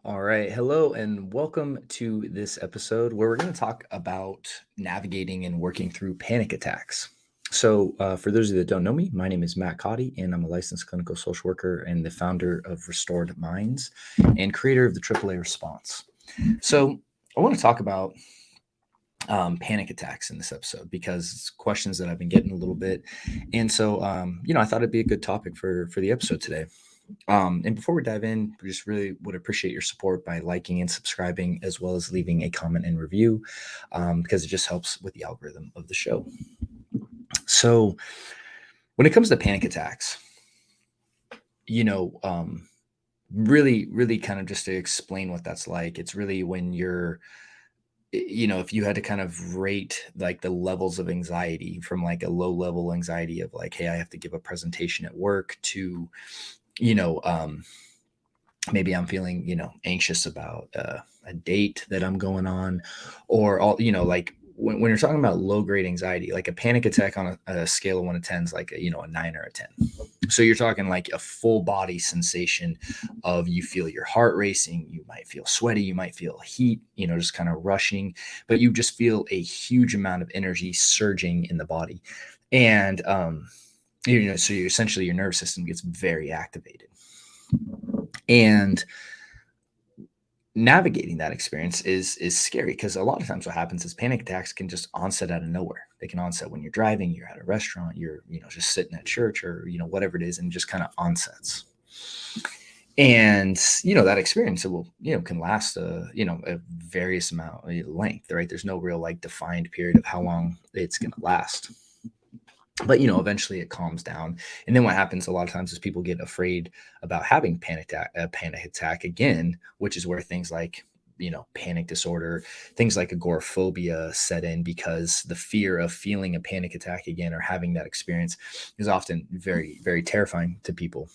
All right. Hello, and welcome to this episode where we're going to talk about navigating and working through panic attacks. For those of you that don't know me, my name is Matt Cotty, and I'm a licensed clinical social worker and the founder of Restored Minds and creator of the AAA Response. So, I want to talk about panic attacks in this episode because it's questions that I've been getting a little bit, and I thought it'd be a good topic for the episode today. And before we dive in, we just really would appreciate your support by liking and subscribing, as well as leaving a comment and review, because it just helps with the algorithm of the show. So, when it comes to panic attacks, you know, um, really kind of just to explain what that's like, it's really when if you had to kind of rate like the levels of anxiety from like a low level anxiety of like, hey, I have to give a presentation at work to, you know, um, maybe I'm feeling, anxious about a date that I'm going on, or all, like when you're talking about low grade anxiety, like a panic attack on a scale of 1 to 10 is like, a 9 or a 10. So you're talking like a full body sensation of you feel your heart racing, you might feel sweaty, you might feel heat, just kind of rushing, but you just feel a huge amount of energy surging in the body. So you essentially your nervous system gets very activated. And navigating that experience is scary because a lot of times what happens is panic attacks can just onset out of nowhere. They can onset when you're driving, you're at a restaurant, you're just sitting at church, or whatever it is, and just kind of onsets. And that experience, it will can last a various amount of length, right? There's no real like defined period of how long it's going to last, but eventually it calms down. And then what happens a lot of times is people get afraid about having a panic attack again, which is where things like panic disorder, things like agoraphobia set in, because the fear of feeling a panic attack again or having that experience is often very, very terrifying to people.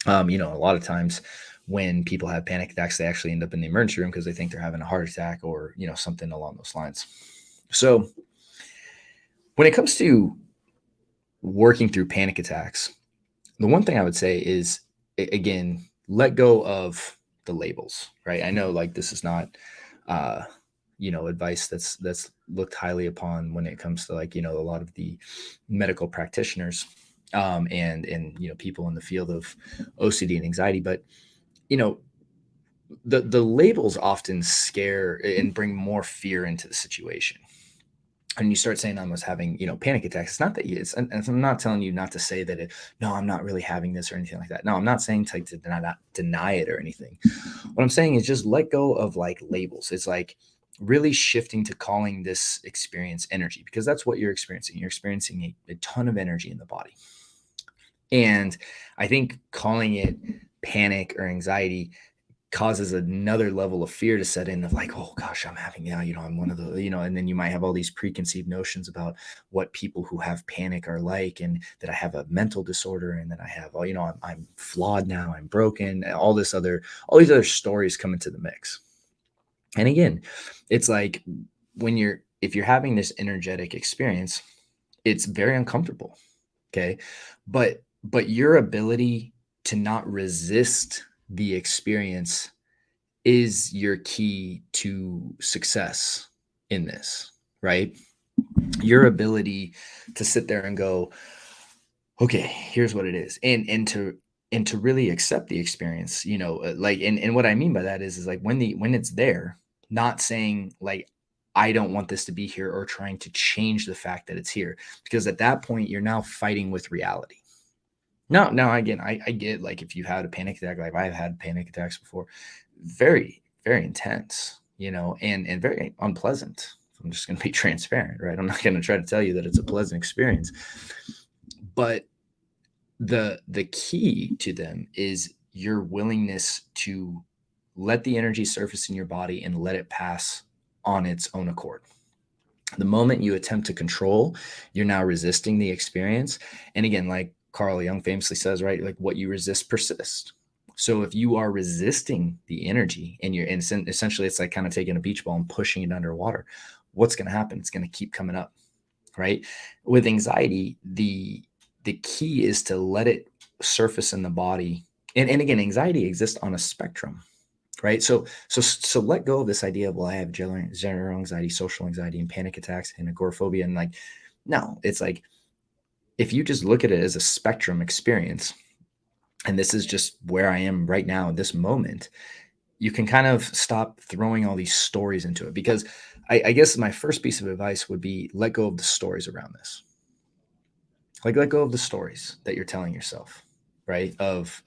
A lot of times when people have panic attacks, they actually end up in the emergency room because they think they're having a heart attack or something along those lines. So when it comes to working through panic attacks, the one thing I would say is, again, let go of the labels, right? I know like this is not, uh, advice that's looked highly upon when it comes to like, a lot of the medical practitioners, and people in the field of OCD and anxiety. But, you know, the labels often scare and bring more fear into the situation. And you start saying I was having, panic attacks. It's not that and I'm not telling you not to say that no, I'm not really having this or anything like that. No, I'm not saying to deny it or anything. What I'm saying is just let go of like labels. It's like really shifting to calling this experience energy, because that's what you're experiencing. You're experiencing a ton of energy in the body. And I think calling it panic or anxiety causes another level of fear to set in of like, oh gosh, I'm having, I'm one of the, and then you might have all these preconceived notions about what people who have panic are like, and that I have a mental disorder, and that I have, I'm flawed now, I'm broken, and all these other stories come into the mix. And again, it's like if you're having this energetic experience, it's very uncomfortable. Okay. But your ability to not resist the experience is your key to success in this, right? Your ability to sit there and go, okay, here's what it is. And to really accept the experience, like, and what I mean by that is like when it's there, not saying like, I don't want this to be here, or trying to change the fact that it's here, because at that point you're now fighting with reality. No, again, I get like if you had a panic attack, like I've had panic attacks before, very, very intense, and very unpleasant. I'm just going to be transparent, right? I'm not going to try to tell you that it's a pleasant experience, but the key to them is your willingness to let the energy surface in your body and let it pass on its own accord. The moment you attempt to control, you're now resisting the experience. And again, like Carl Jung famously says, right, like what you resist persists. So if you are resisting the energy, and essentially it's like kind of taking a beach ball and pushing it underwater, what's going to happen? It's going to keep coming up, right? With anxiety, the key is to let it surface in the body. And again, anxiety exists on a spectrum. right? So let go of this idea of, well, I have general anxiety, social anxiety, and panic attacks and agoraphobia. And like, no, it's like, if you just look at it as a spectrum experience, and this is just where I am right now at this moment, you can kind of stop throwing all these stories into it. Because I guess my first piece of advice would be, let go of the stories around this. Like, let go of the stories that you're telling yourself, right?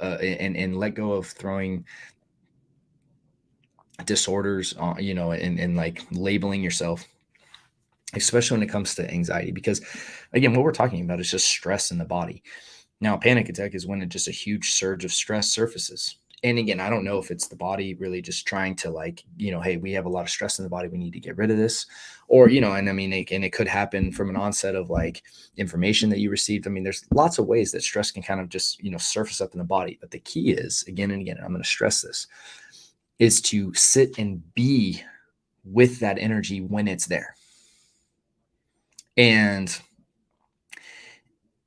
And let go of throwing disorders on, and like labeling yourself, especially when it comes to anxiety. Because again, what we're talking about is just stress in the body. Now, a panic attack is when just a huge surge of stress surfaces. And again, I don't know if it's the body really just trying to, like, hey, we have a lot of stress in the body, we need to get rid of this. Or, and I mean, it could happen from an onset of like information that you received. I mean, there's lots of ways that stress can kind of just, surface up in the body. But the key is, again and again, I'm going to stress this, is to sit and be with that energy when it's there. And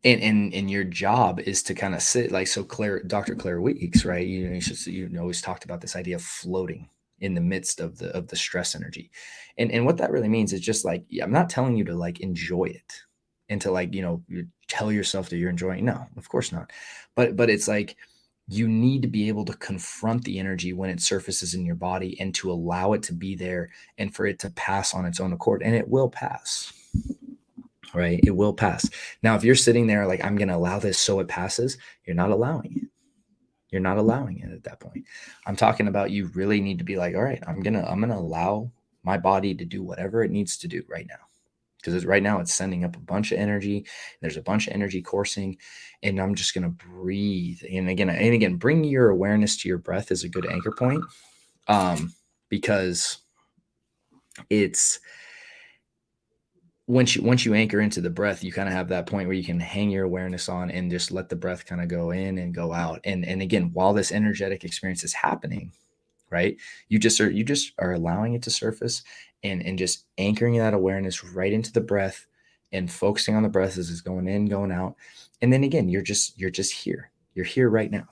your job is to kind of sit, like, so Dr. Claire Weeks, right? You always talked about this idea of floating in the midst of the stress energy. And what that really means is just like, yeah, I'm not telling you to like enjoy it and to like, you tell yourself that you're enjoying. No, of course not. But it's like, you need to be able to confront the energy when it surfaces in your body, and to allow it to be there, and for it to pass on its own accord, and it will pass. Right? It will pass. Now, if you're sitting there like, I'm going to allow this so it passes, you're not allowing it. You're not allowing it at that point. I'm talking about, you really need to be like, all right, I'm going to allow my body to do whatever it needs to do right now. Because right now it's sending up a bunch of energy. There's a bunch of energy coursing, and I'm just going to breathe. And again, bring your awareness to your breath is a good anchor point, because it's, once you anchor into the breath, you kind of have that point where you can hang your awareness on and just let the breath kind of go in and go out. And again, while this energetic experience is happening, right, you just are allowing it to surface, and just anchoring that awareness right into the breath, and focusing on the breath as it's going in, going out. And then again, you're just here. You're here right now.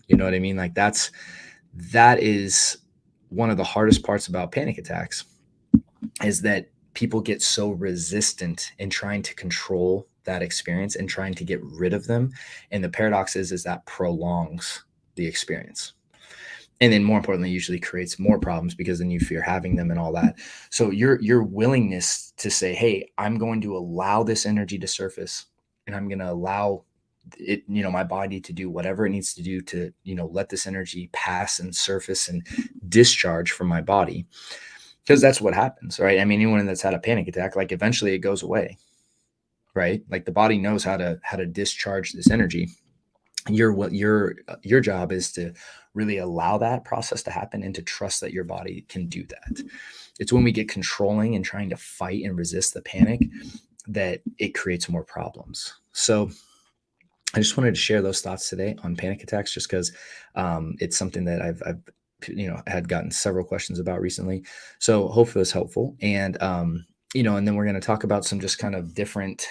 You know what I mean? Like, that is one of the hardest parts about panic attacks, is that people get so resistant in trying to control that experience and trying to get rid of them. And the paradox is that prolongs the experience. And then more importantly, usually creates more problems, because then you fear having them and all that. So your willingness to say, hey, I'm going to allow this energy to surface, and I'm going to allow it, my body to do whatever it needs to do to, let this energy pass and surface and discharge from my body. Because that's what happens, right? I mean, anyone that's had a panic attack, like, eventually it goes away, right? Like, the body knows how to discharge this energy. Your job is to really allow that process to happen, and to trust that your body can do that. It's when we get controlling and trying to fight and resist the panic that it creates more problems. So I just wanted to share those thoughts today on panic attacks, just because it's something that I've had gotten several questions about recently. So hopefully it's helpful. And and then we're going to talk about some just kind of different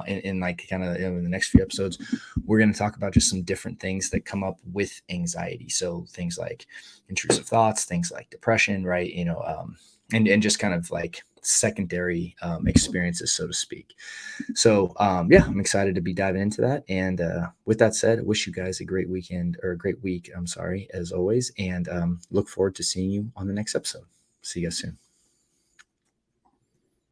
in like kind of in the next few episodes, we're going to talk about just some different things that come up with anxiety. So things like intrusive thoughts, things like depression, right? And just kind of like secondary experiences, so to speak. So yeah, I'm excited to be diving into that. And with that said, I wish you guys a great weekend, or a great week, I'm sorry, as always. And look forward to seeing you on the next episode. See you guys soon.